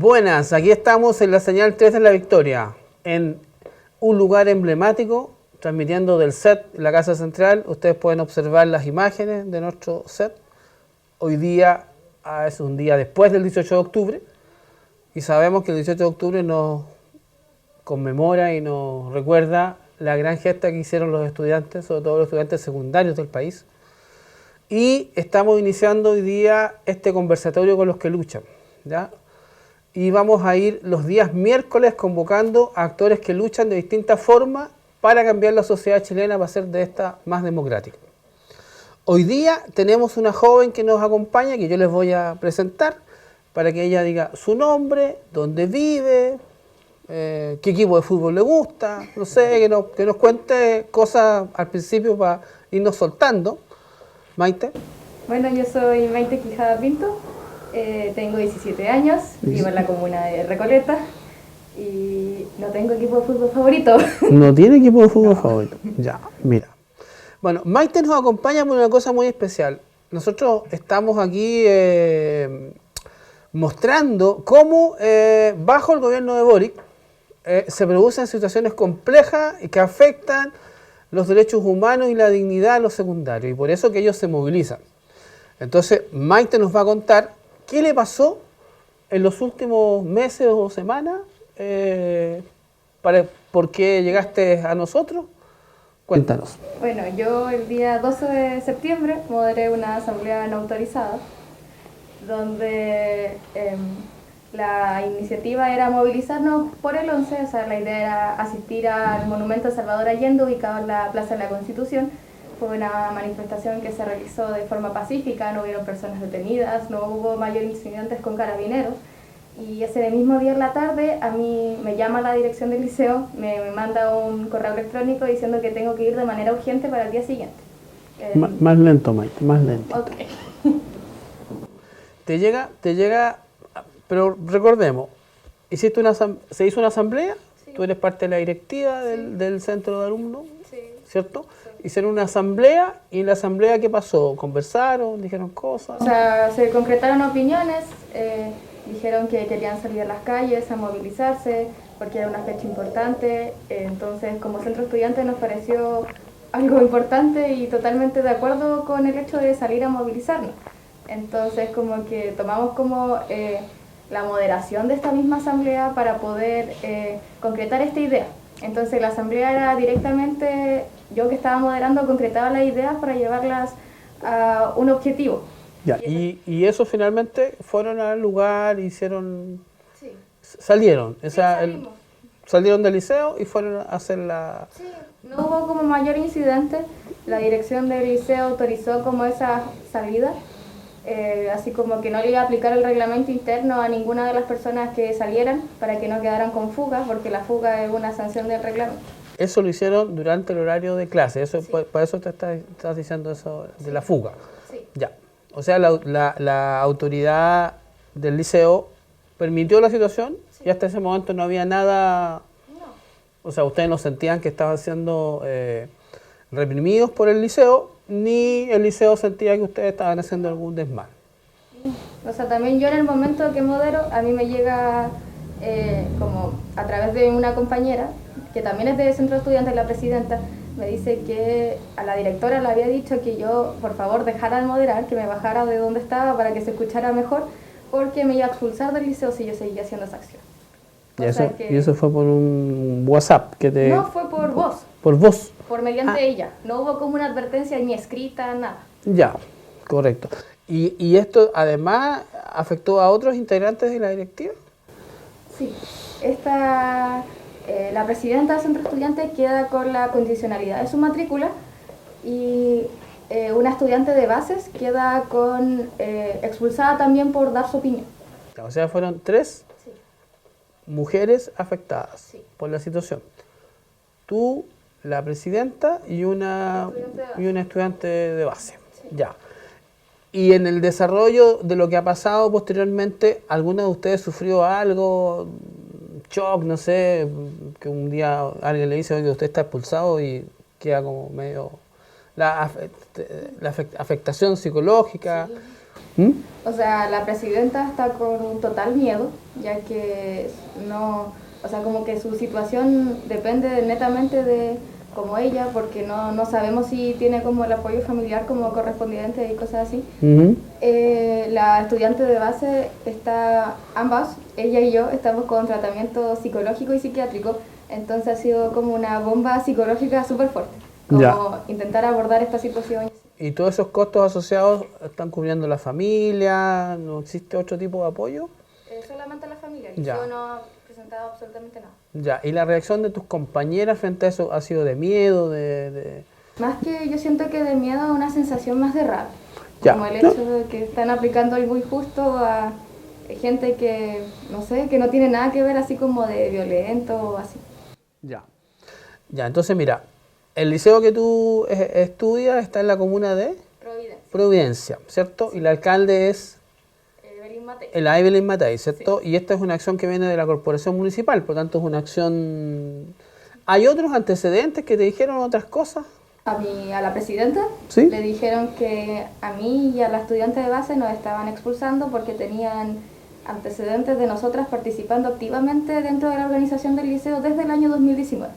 Buenas, aquí estamos en la señal 3 de la Victoria, en un lugar emblemático, transmitiendo del set, la Casa Central. Ustedes pueden observar las imágenes de nuestro set. Hoy día es un día después del 18 de octubre y sabemos que el 18 de octubre nos conmemora y nos recuerda la gran gesta que hicieron los estudiantes, sobre todo los estudiantes secundarios del país. Y estamos iniciando hoy día este conversatorio con los que luchan, ¿ya? Y vamos a ir los días miércoles convocando a actores que luchan de distintas formas para cambiar la sociedad chilena, para hacer de esta más democrática. Hoy día tenemos una joven que nos acompaña, que yo les voy a presentar, para que ella diga su nombre, dónde vive, qué equipo de fútbol le gusta, no sé, que nos cuente cosas al principio para irnos soltando. Maite. Bueno, yo soy Maite Quijada Pinto, tengo 17 años, vivo en la comuna de Recoleta y no tengo equipo de fútbol favorito. ¿No tiene equipo de fútbol favorito? Ya, mira. Bueno, Maite nos acompaña por una cosa muy especial. Nosotros estamos aquí mostrando cómo bajo el gobierno de Boric se producen situaciones complejas y que afectan los derechos humanos y la dignidad de los secundarios, y por eso que ellos se movilizan. Entonces, Maite nos va a contar qué le pasó en los últimos meses o semanas, por qué llegaste a nosotros. Cuéntanos. Bueno, yo el día 12 de septiembre moderé una asamblea no autorizada, donde la iniciativa era movilizarnos por el 11, o sea, la idea era asistir al monumento a Salvador Allende, ubicado en la Plaza de la Constitución. Fue una manifestación que se realizó de forma pacífica, no hubieron personas detenidas, no hubo mayores incidentes con carabineros. Y ese mismo día en la tarde, a mí me llama la dirección del liceo, me manda un correo electrónico diciendo que tengo que ir de manera urgente para el día siguiente. Más lento, Maite, más lento. Ok. Te llega, pero recordemos, se hizo una asamblea, sí. Tú eres parte de la directiva del centro de alumnos, sí. ¿Cierto? Sí. Hicieron una asamblea, y en la asamblea, ¿qué pasó? ¿Conversaron? ¿Dijeron cosas? O sea, se concretaron opiniones, dijeron que querían salir a las calles a movilizarse, porque era una fecha importante. Entonces, como centro estudiante nos pareció algo importante y totalmente de acuerdo con el hecho de salir a movilizarnos. Entonces, como que tomamos como la moderación de esta misma asamblea para poder concretar esta idea. Entonces, la asamblea era directamente, yo que estaba moderando, concretaba las ideas para llevarlas a un objetivo. Ya, y eso finalmente fueron al lugar, hicieron... Sí. Salieron. Sí, salieron del liceo y fueron a hacer la... Sí, no hubo como mayor incidente. La dirección del liceo autorizó como esa salida. Así como que no le iba a aplicar el reglamento interno a ninguna de las personas que salieran para que no quedaran con fuga, porque la fuga es una sanción del reglamento. Eso lo hicieron durante el horario de clase, eso, sí. Por eso te estás diciendo eso de la fuga. Sí. Ya. O sea, la autoridad del liceo permitió la situación, sí. Y hasta ese momento no había nada... No. O sea, ustedes no sentían que estaban siendo reprimidos por el liceo, ni el liceo sentía que ustedes estaban haciendo algún desmán. O sea, también yo en el momento que modero, a mí me llega como a través de una compañera, que también es de centro de estudiantes, la presidenta, me dice que a la directora le había dicho que yo, por favor, dejara de moderar, que me bajara de donde estaba para que se escuchara mejor, porque me iba a expulsar del liceo si yo seguía haciendo esa acción. ¿Y eso fue por un WhatsApp? No, fue por voz. ¿Por voz? Por mediante ella. No hubo como una advertencia ni escrita, nada. Ya, correcto. ¿Y esto además afectó a otros integrantes de la directiva? Sí. La presidenta del centro estudiante queda con la condicionalidad de su matrícula y una estudiante de bases queda con expulsada también por dar su opinión. O sea, fueron 3 sí. mujeres afectadas sí. por la situación. Tú, la presidenta y una estudiante de base. Sí. Ya. Y en el desarrollo de lo que ha pasado posteriormente, ¿alguna de ustedes sufrió algo, shock, no sé, que un día alguien le dice, oye, usted está expulsado y queda como medio... La afectación psicológica? Sí. ¿Mm? O sea, la presidenta está con un total miedo, ya que no, o sea, como que su situación depende netamente de como ella, porque no sabemos si tiene como el apoyo familiar como correspondiente y cosas así. Ujú. La estudiante de base está, ambas, ella y yo, estamos con tratamiento psicológico y psiquiátrico, entonces ha sido como una bomba psicológica súper fuerte, como Ya. intentar abordar esta situación. ¿Y todos esos costos asociados están cubriendo la familia? ¿No existe otro tipo de apoyo? Solamente la familia, Ya. yo no he presentado absolutamente nada. Ya. ¿Y la reacción de tus compañeras frente a eso ha sido de miedo, de... Más que yo siento que de miedo, una sensación más de rabia. Ya. Como el No. hecho de que están aplicando algo injusto a gente que, no sé, que no tiene nada que ver así como de violento o así. Ya. Ya, entonces mira, el liceo que tú estudias está en la comuna de Providencia. Providencia, ¿cierto? Y el alcalde es Evelyn Matei. el Evelyn Matei, ¿cierto? Y esta es una acción que viene de la corporación municipal, por tanto es una acción... ¿Hay otros antecedentes que te dijeron otras cosas? A la presidenta ¿Sí? le dijeron que a mí y a la estudiante de base nos estaban expulsando porque tenían antecedentes de nosotras participando activamente dentro de la organización del liceo desde el año 2019.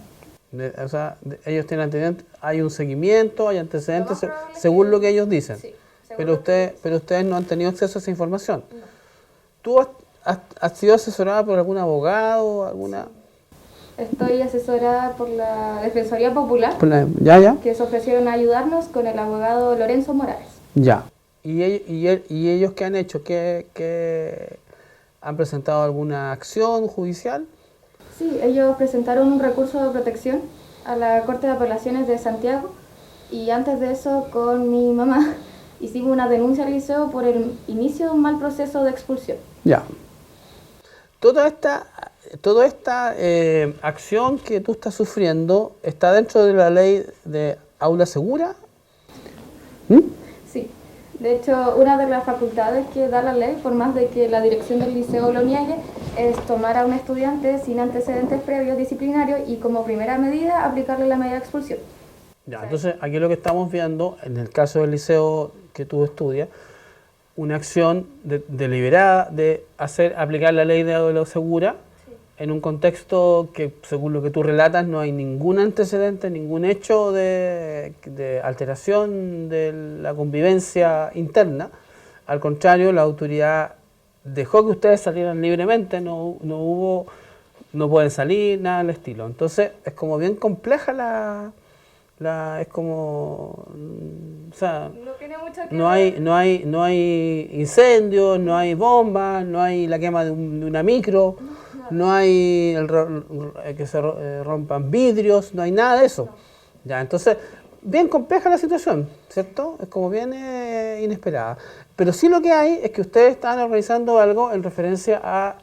O sea, ellos tienen antecedentes, hay un seguimiento, hay antecedentes, Lo más probable es según que- lo que ellos dicen. Sí, según Pero lo que pero ustedes no han tenido acceso a esa información. No. ¿Tú has sido asesorada por algún abogado, alguna...? Estoy asesorada por la Defensoría Popular, Ya. que se ofrecieron a ayudarnos con el abogado Lorenzo Morales. Ya. ¿Y ellos qué han hecho? ¿Qué han presentado alguna acción judicial? Sí, ellos presentaron un recurso de protección a la Corte de Apelaciones de Santiago y antes de eso con mi mamá hicimos una denuncia al liceo por el inicio de un mal proceso de expulsión. Ya. Toda esta acción que tú estás sufriendo está dentro de la ley de aula segura. ¿Mm? Sí, de hecho una de las facultades que da la ley, por más de que la dirección del liceo lo niegue, es tomar a un estudiante sin antecedentes previos disciplinarios y como primera medida aplicarle la medida de expulsión. Ya, entonces aquí lo que estamos viendo, en el caso del liceo que tú estudias, una acción deliberada de aplicar la ley de aula segura en un contexto que, según lo que tú relatas, no hay ningún antecedente, ningún hecho de alteración de la convivencia interna. Al contrario, la autoridad dejó que ustedes salieran libremente, no pueden salir, nada del estilo. Entonces, es como bien compleja es como, o sea, No tiene mucho que no hay incendios, no hay bombas, no hay la quema de una micro, no hay que se rompan vidrios, no hay nada de eso. Ya, entonces, bien compleja la situación, ¿cierto? Es como bien inesperada. Pero sí lo que hay es que ustedes están organizando algo en referencia a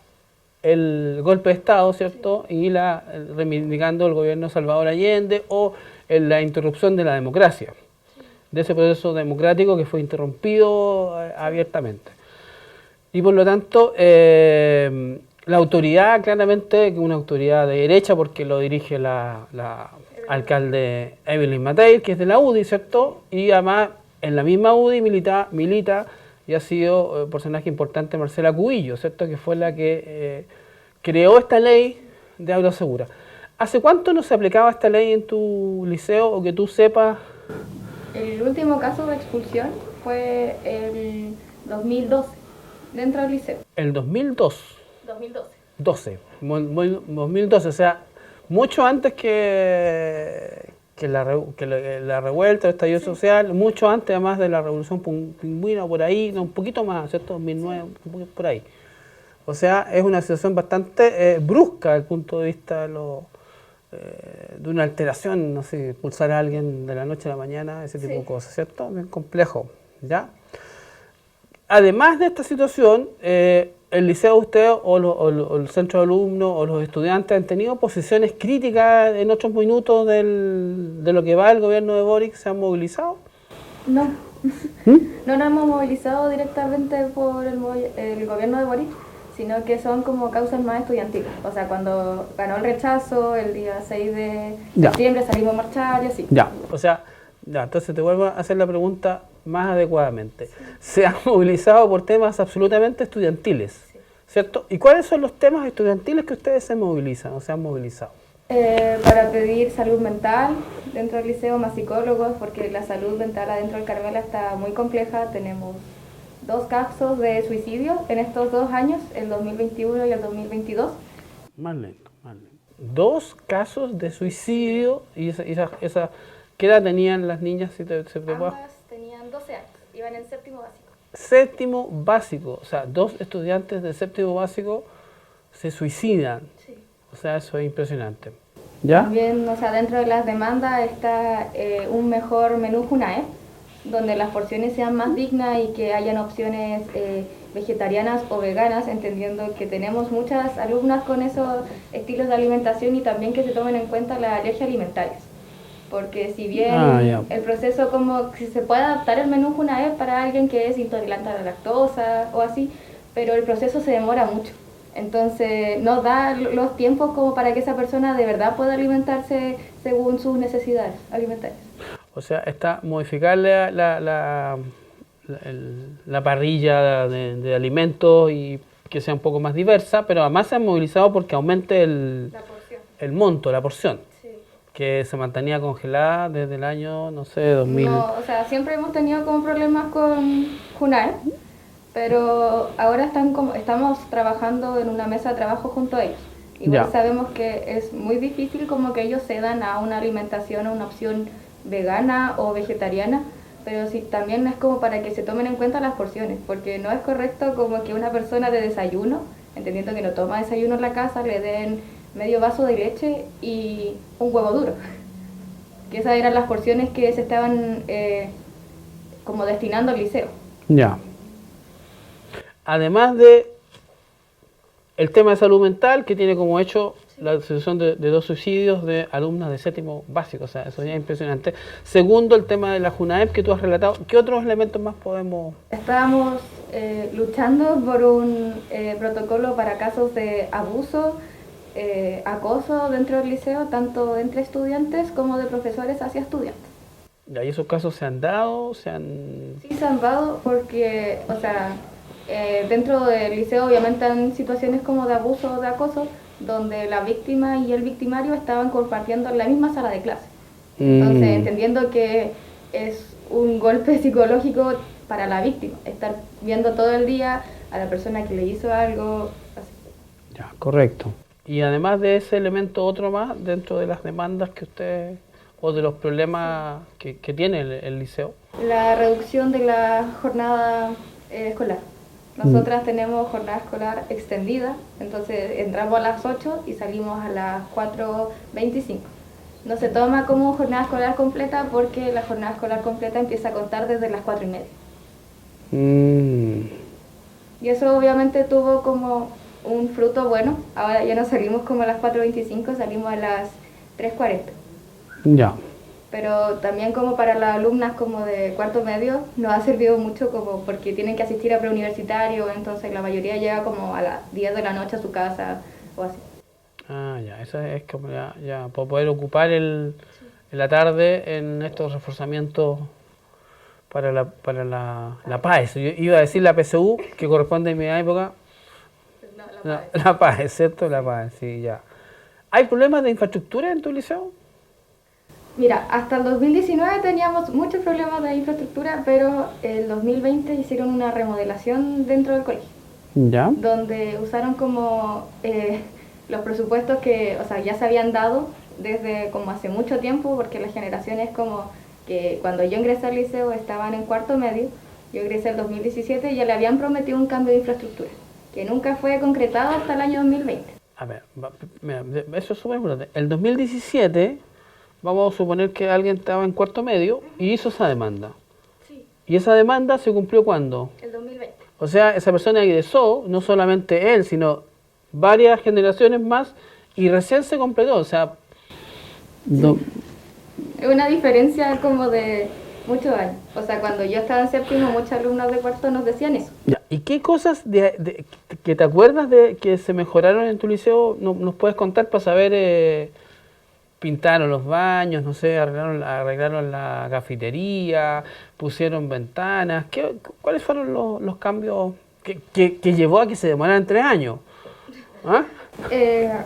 el golpe de Estado, ¿cierto? Y reivindicando el gobierno de Salvador Allende o la interrupción de la democracia, de ese proceso democrático que fue interrumpido abiertamente. Y por lo tanto, la autoridad, claramente, que es una autoridad de derecha, porque lo dirige la alcalde Evelyn Matei, que es de la UDI, ¿cierto? Y además, en la misma UDI milita y ha sido personaje importante Marcela Cubillo, ¿cierto? Que fue la que creó esta ley de aula segura. ¿Hace cuánto no se aplicaba esta ley en tu liceo o que tú sepas? El último caso de expulsión fue el 2012, dentro del liceo. El 2002. 2012. 2012, o sea, mucho antes que la revuelta, el estallido social, mucho antes además de la revolución pingüina, por ahí, no, un poquito más, ¿cierto? 2009, un poquito por ahí. O sea, es una situación bastante brusca desde el punto de vista de una alteración, no sé, expulsar a alguien de la noche a la mañana, ese tipo de cosas, ¿cierto? Bien complejo, ¿ya? Además de esta situación, el liceo usted o el centro de alumnos o los estudiantes han tenido posiciones críticas en otros minutos de lo que va el gobierno de Boric, ¿se han movilizado? No, no nos hemos movilizado directamente por el gobierno de Boric, sino que son como causas más estudiantiles. O sea, cuando ganó el rechazo, el día 6 de septiembre salimos a marchar y así. Ya, o sea, ya, entonces te vuelvo a hacer la pregunta más adecuadamente. Se han movilizado por temas absolutamente estudiantiles, ¿cierto? ¿Y cuáles son los temas estudiantiles que ustedes se movilizan o se han movilizado? Para pedir salud mental dentro del liceo, más psicólogos, porque la salud mental adentro del Carmela está muy compleja. Tenemos 2 casos de suicidio en estos 2 años, el 2021 y el 2022. Más lento, más lento. 2 casos de suicidio y ¿qué edad tenían las niñas? Si te puedo... Ambas tenían 12 años, iban en séptimo básico. Séptimo básico, o sea, 2 estudiantes de séptimo básico se suicidan. Sí. O sea, eso es impresionante. ¿Ya? También, o sea, dentro de las demandas está un mejor menú Junaep, donde las porciones sean más dignas y que hayan opciones vegetarianas o veganas, entendiendo que tenemos muchas alumnas con esos estilos de alimentación y también que se tomen en cuenta las alergias alimentarias. Porque si bien el proceso como que se puede adaptar el menú Junaep para alguien que es intolerante a la lactosa o así, pero el proceso se demora mucho. Entonces no da los tiempos como para que esa persona de verdad pueda alimentarse según sus necesidades alimentarias. O sea, está modificar la parrilla de alimentos y que sea un poco más diversa, pero además se han movilizado porque aumente el monto, la porción, sí, que se mantenía congelada desde el año, no sé, 2000. No, o sea, siempre hemos tenido como problemas con Junaep, pero ahora estamos trabajando en una mesa de trabajo junto a ellos. Igual sabemos que es muy difícil como que ellos cedan a una alimentación, a una opción vegana o vegetariana, pero sí también es como para que se tomen en cuenta las porciones, porque no es correcto como que una persona de desayuno, entendiendo que no toma desayuno en la casa, le den medio vaso de leche y un huevo duro. Que esas eran las porciones que se estaban como destinando al liceo. Ya. Además de el tema de salud mental, que tiene como hecho la asociación de 2 suicidios de alumnas de séptimo básico, o sea, eso ya es impresionante. Segundo, el tema de la Junaep que tú has relatado. ¿Qué otros elementos más podemos...? Estábamos luchando por un protocolo para casos de abuso, acoso dentro del liceo, tanto entre estudiantes como de profesores hacia estudiantes. ¿Y esos casos se han dado? Sí, se han dado porque, o sea, dentro del liceo obviamente hay situaciones como de abuso o de acoso, donde la víctima y el victimario estaban compartiendo la misma sala de clase. Entonces, entendiendo que es un golpe psicológico para la víctima, estar viendo todo el día a la persona que le hizo algo así. Ya, correcto. Y además de ese elemento, otro más dentro de las demandas que usted, o de los problemas que tiene el liceo. La reducción de la jornada escolar. Nosotras tenemos jornada escolar extendida, entonces entramos a las 8 y salimos a las 4:25. No se toma como jornada escolar completa porque la jornada escolar completa empieza a contar desde las 4:30. Y eso obviamente tuvo como un fruto bueno. Ahora ya no salimos como a las 4:25, salimos a las 3:40. Ya. Pero también como para las alumnas como de cuarto medio nos ha servido mucho como porque tienen que asistir a preuniversitario, entonces la mayoría llega como a las 10 de la noche a su casa o así. Ah, ya, eso es como ya para poder ocupar la tarde en estos reforzamientos para la PAES. Yo iba a decir la PSU, que corresponde a mi época. No, la PAES, ¿cierto? La PAES, sí, ya. ¿Hay problemas de infraestructura en tu liceo? Mira, hasta el 2019 teníamos muchos problemas de infraestructura, pero el 2020 hicieron una remodelación dentro del colegio. ¿Ya? Donde usaron como los presupuestos que, o sea, ya se habían dado desde como hace mucho tiempo, porque las generaciones como que cuando yo ingresé al liceo estaban en cuarto medio, yo ingresé en 2017 y ya le habían prometido un cambio de infraestructura, que nunca fue concretado hasta el año 2020. A ver, mira, eso es súper importante. El 2017... Vamos a suponer que alguien estaba en cuarto medio y hizo esa demanda. Sí. ¿Y esa demanda se cumplió cuándo? El 2020. O sea, esa persona egresó, no solamente él, sino varias generaciones más, y recién se completó. O sea, no. Es una diferencia como de muchos años. O sea, cuando yo estaba en séptimo, muchos alumnos de cuarto nos decían eso. Ya. ¿Y qué cosas que te acuerdas de que se mejoraron en tu liceo nos puedes contar para saber... pintaron los baños, no sé, arreglaron la cafetería, pusieron ventanas. ¿Cuáles fueron los cambios que llevó a que se demoraran 3 años? ¿Ah?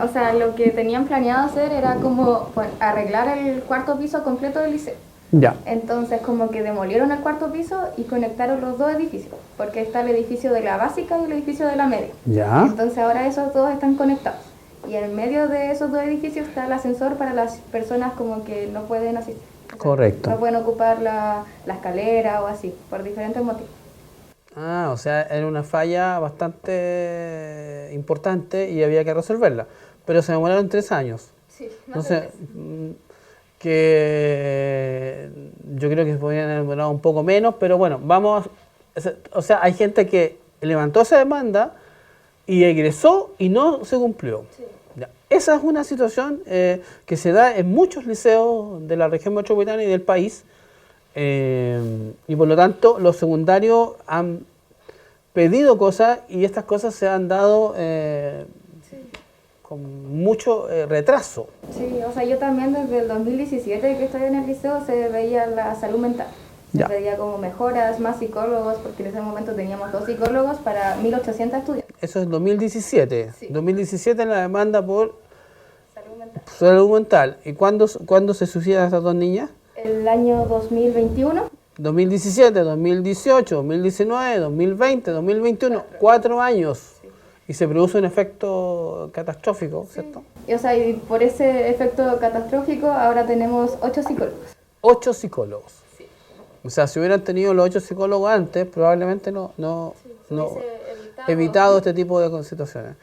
O sea, lo que tenían planeado hacer era como arreglar el cuarto piso completo del liceo. Ya. Entonces como que demolieron el cuarto piso y conectaron los dos edificios, porque está el edificio de la básica y el edificio de la media. Ya. Entonces ahora esos dos están conectados. Y en medio de esos dos edificios está el ascensor para las personas como que no pueden asistir. O sea, correcto. no pueden ocupar la escalera o así, por diferentes motivos. Ah, o sea, era una falla bastante importante y había que resolverla. Pero se demoraron 3 años. Sí, Entonces, que yo creo que se podrían haber demorado un poco menos, pero bueno, o sea, hay gente que levantó esa demanda y egresó y no se cumplió. Sí. Ya. Esa es una situación que se da en muchos liceos de la región metropolitana y del país, y por lo tanto los secundarios han pedido cosas y estas cosas se han dado con mucho retraso. Sí, o sea, yo también desde el 2017 que estoy en el liceo se veía la salud mental. Se Ya. pedía como mejoras, más psicólogos, porque en ese momento teníamos 2 psicólogos para 1.800 estudiantes. Eso es 2017. Sí. 2017 la demanda por Salud mental. salud mental. ¿Y cuándo se suicidan estas 2 niñas? El año 2021. 2017, 2018, 2019, 2020, 2021, 4 años. Sí. Y se produce un efecto catastrófico, ¿cierto? Y, o sea, y por ese efecto catastrófico ahora tenemos 8 psicólogos. 8 psicólogos. Sí. O sea, si hubieran tenido los 8 psicólogos antes, probablemente no Se hubiese evitado este tipo de situaciones.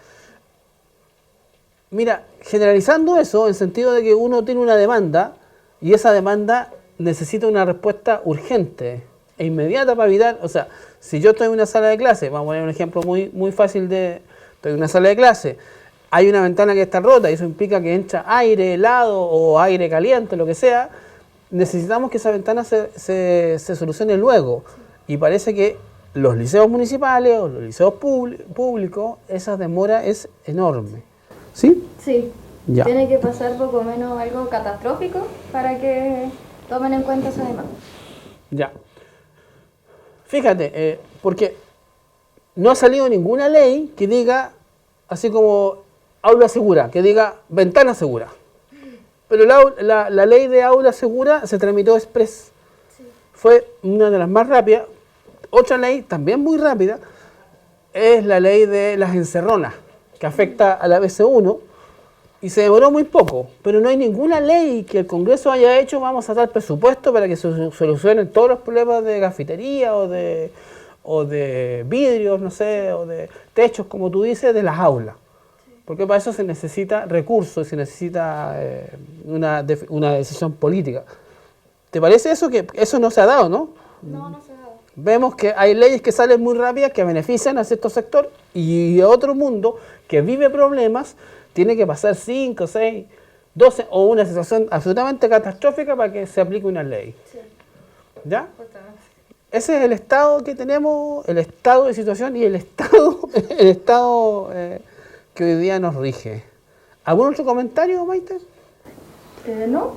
Mira, generalizando eso, en sentido de que uno tiene una demanda y esa demanda necesita una respuesta urgente e inmediata para evitar, o sea, si yo estoy en una sala de clase, vamos a poner un ejemplo muy fácil estoy en una sala de clase, hay una ventana que está rota y eso implica que entra aire helado o aire caliente, lo que sea, necesitamos que esa ventana se solucione luego. Y parece que los liceos municipales o los liceos públicos, esa demora es enorme. ¿Sí? Sí. Ya. Tiene que pasar poco menos algo catastrófico para que tomen en cuenta esa demanda. Ya. Fíjate, porque no ha salido ninguna ley que diga, así como aula segura, que diga ventana segura. Pero la ley de aula segura se tramitó express. Sí. Fue una de las más rápidas. Otra ley, también muy rápida, es la ley de las encerronas, que afecta a la BC1, y se demoró muy poco. Pero no hay ninguna ley que el Congreso haya hecho, vamos a dar presupuesto para que se solucionen todos los problemas de cafetería o de vidrios, no sé, o de techos, como tú dices, de las aulas. Porque para eso se necesita recursos, se necesita una decisión política. ¿Te parece eso? Que eso no se ha dado, ¿no? No se ha dado. Vemos que hay leyes que salen muy rápidas, que benefician a cierto sector, y a otro mundo que vive problemas, tiene que pasar 5, 6, 12 o una situación absolutamente catastrófica para que se aplique una ley. Sí, ¿Ya? justamente. Ese es el estado que tenemos, el estado de situación y el estado que hoy día nos rige. ¿Algún otro comentario, Maite? No.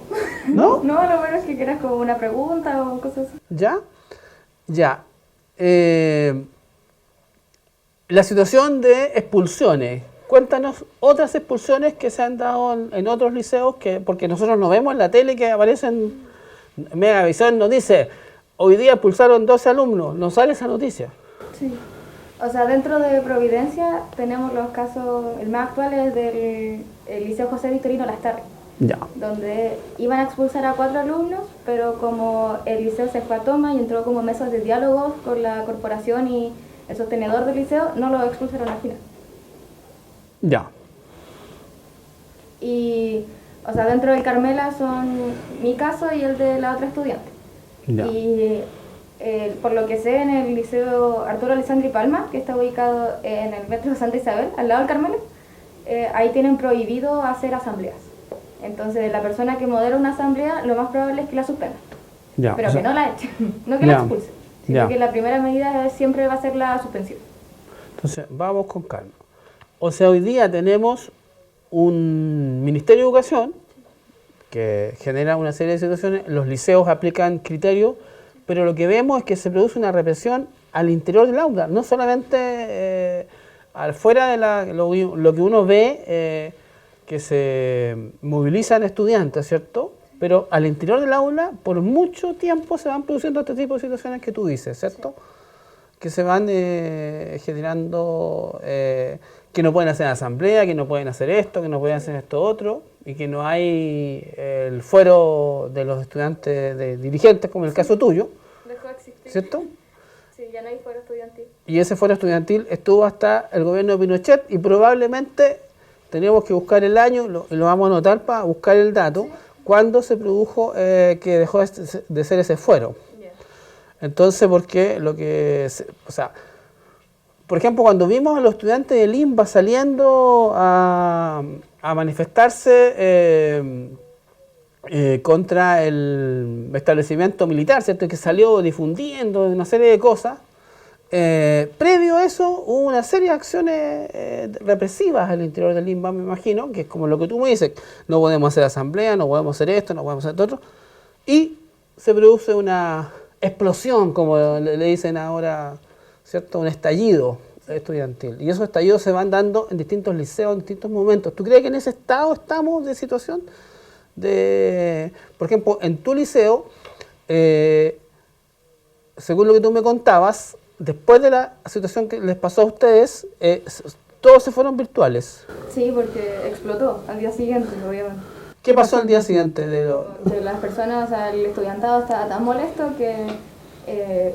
¿No? No, lo bueno es que quieras como una pregunta o cosas así. ¿Ya? Ya. La situación de expulsiones. Cuéntanos otras expulsiones que se han dado en otros liceos, porque nosotros no vemos en la tele que aparecen. Megavisión nos dice, hoy día expulsaron 12 alumnos. No sale esa noticia. Sí. O sea, dentro de Providencia tenemos los casos, el más actual es del el Liceo José Victorino Lastarria, Ya. donde iban a expulsar a 4 alumnos, pero como el liceo se fue a toma y entró como mesas de diálogo con la corporación y el sostenedor del liceo, no lo expulsaron al final. Ya. Y, o sea, dentro del Carmela son mi caso y el de la otra estudiante. Ya. Y por lo que sé, en el Liceo Arturo Alessandri Palma, que está ubicado en el metro Santa Isabel, al lado del Carmela, ahí tienen prohibido hacer asambleas. Entonces, la persona que modera una asamblea, lo más probable es que la suspenda. Ya. Pero O sea, que no la eche, no que ya. la expulse. Sino Ya. que la primera medida siempre va a ser la suspensión. Entonces, vamos con calma. O sea, hoy día tenemos un Ministerio de Educación que genera una serie de situaciones. Los liceos aplican criterios, pero lo que vemos es que se produce una represión al interior del aula, no solamente afuera de lo que uno ve, que se movilizan estudiantes, ¿cierto? Pero al interior del aula, por mucho tiempo se van produciendo este tipo de situaciones que tú dices, ¿cierto? Sí. Que se van generando, que no pueden hacer asamblea, que no pueden hacer esto, que no pueden hacer esto otro, y que no hay el fuero de los estudiantes, de dirigentes, como en el caso tuyo. Dejó de existir. ¿Cierto? Sí, ya no hay fuero estudiantil. Y ese fuero estudiantil estuvo hasta el gobierno de Pinochet, y probablemente tenemos que buscar el año, y lo vamos a anotar para buscar el dato, sí, cuando se produjo que dejó de ser ese fuero. Yeah. Entonces, porque lo que, o sea, por ejemplo, cuando vimos a los estudiantes del INBA saliendo a manifestarse contra el establecimiento militar, ¿cierto? Que salió difundiendo una serie de cosas, previo a eso hubo una serie de acciones represivas al interior del INBA, me imagino, que es como lo que tú me dices, no podemos hacer asamblea, no podemos hacer esto, no podemos hacer esto otro, y se produce una explosión, como le dicen ahora, ¿cierto? Un estallido estudiantil, y esos estallidos se van dando en distintos liceos, en distintos momentos. ¿Tú crees que en ese estado estamos de situación? Por ejemplo, en tu liceo, según lo que tú me contabas, después de la situación que les pasó a ustedes, todos se fueron virtuales. Sí, porque explotó al día siguiente, obviamente. ¿Qué pasó al día siguiente? Que las personas, o sea, el estudiantado estaba tan molesto que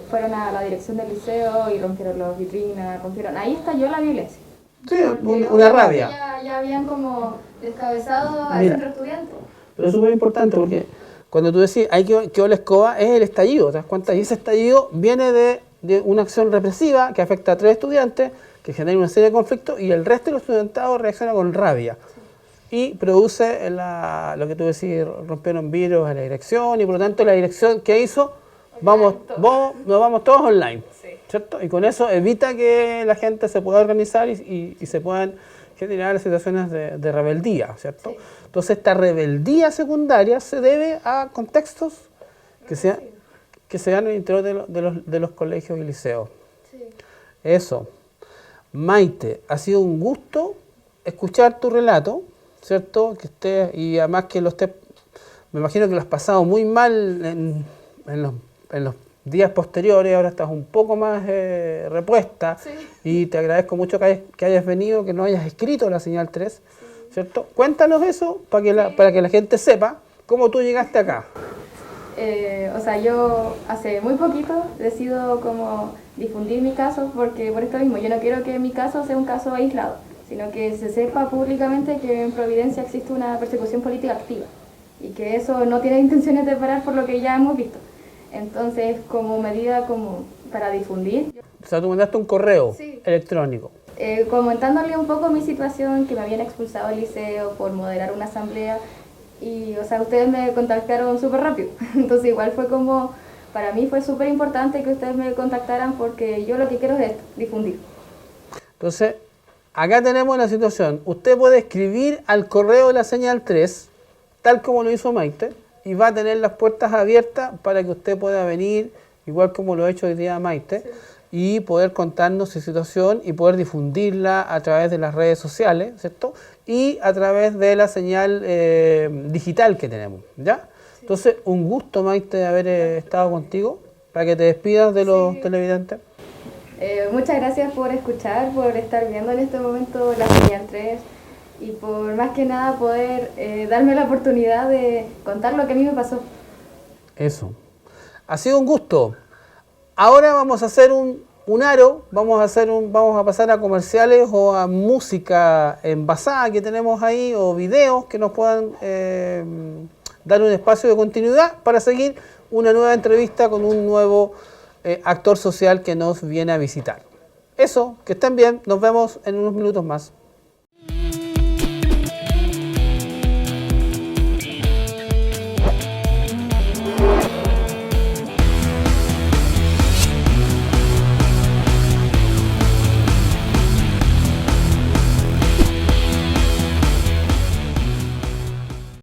fueron a la dirección del liceo y rompieron las vitrinas, ahí estalló la violencia. Sí, una rabia. Ya habían como descabezado al centro estudiante. Pero es súper importante porque cuando tú decís hay que la escoba, es el estallido, ¿te das cuenta? Y ese estallido viene de una acción represiva que afecta a 3 estudiantes, que genera una serie de conflictos, y el resto de los estudiantados reacciona con rabia. Sí. Y produce lo que tú decís, rompieron vidrios a la dirección, y por lo tanto la dirección que hizo, nos vamos todos online, sí, ¿cierto? Y con eso evita que la gente se pueda organizar y se puedan generar situaciones de rebeldía, ¿cierto? Sí. Entonces esta rebeldía secundaria se debe a contextos que se dan en el interior de los colegios y liceos. Sí. Eso. Maite, ha sido un gusto escuchar tu relato, ¿cierto? Y además que me imagino que lo has pasado muy mal en los días posteriores, ahora estás un poco más repuesta, sí, y te agradezco mucho que hayas venido, que no hayas escrito la señal 3, sí, ¿cierto? Cuéntanos eso para que la gente sepa cómo tú llegaste acá. O sea, yo hace muy poquito decido como difundir mi caso, porque por esto mismo, yo no quiero que mi caso sea un caso aislado, sino que se sepa públicamente que en Providencia existe una persecución política activa y que eso no tiene intenciones de parar por lo que ya hemos visto. Entonces, como medida como para difundir... O sea, tú mandaste un correo, sí, electrónico. Comentándole un poco mi situación, que me habían expulsado del liceo por moderar una asamblea, y, o sea, ustedes me contactaron súper rápido. Entonces, igual fue como, para mí fue súper importante que ustedes me contactaran, porque yo lo que quiero es esto, difundir. Entonces, acá tenemos la situación. Usted puede escribir al correo de la señal 3, tal como lo hizo Maite, y va a tener las puertas abiertas para que usted pueda venir, igual como lo ha hecho hoy día Maite, sí, y poder contarnos su situación y poder difundirla a través de las redes sociales, ¿cierto? Y a través de la señal digital que tenemos, ¿ya? Sí. Entonces, un gusto, Maite, de haber estado contigo, para que te despidas de los televidentes. Muchas gracias por escuchar, por estar viendo en este momento la señal 3, y por más que nada poder darme la oportunidad de contar lo que a mí me pasó. Eso. Ha sido un gusto. Ahora vamos a hacer un aro, vamos a pasar a comerciales o a música envasada que tenemos ahí, o videos que nos puedan dar un espacio de continuidad para seguir una nueva entrevista con un nuevo actor social que nos viene a visitar. Eso, que estén bien, nos vemos en unos minutos más.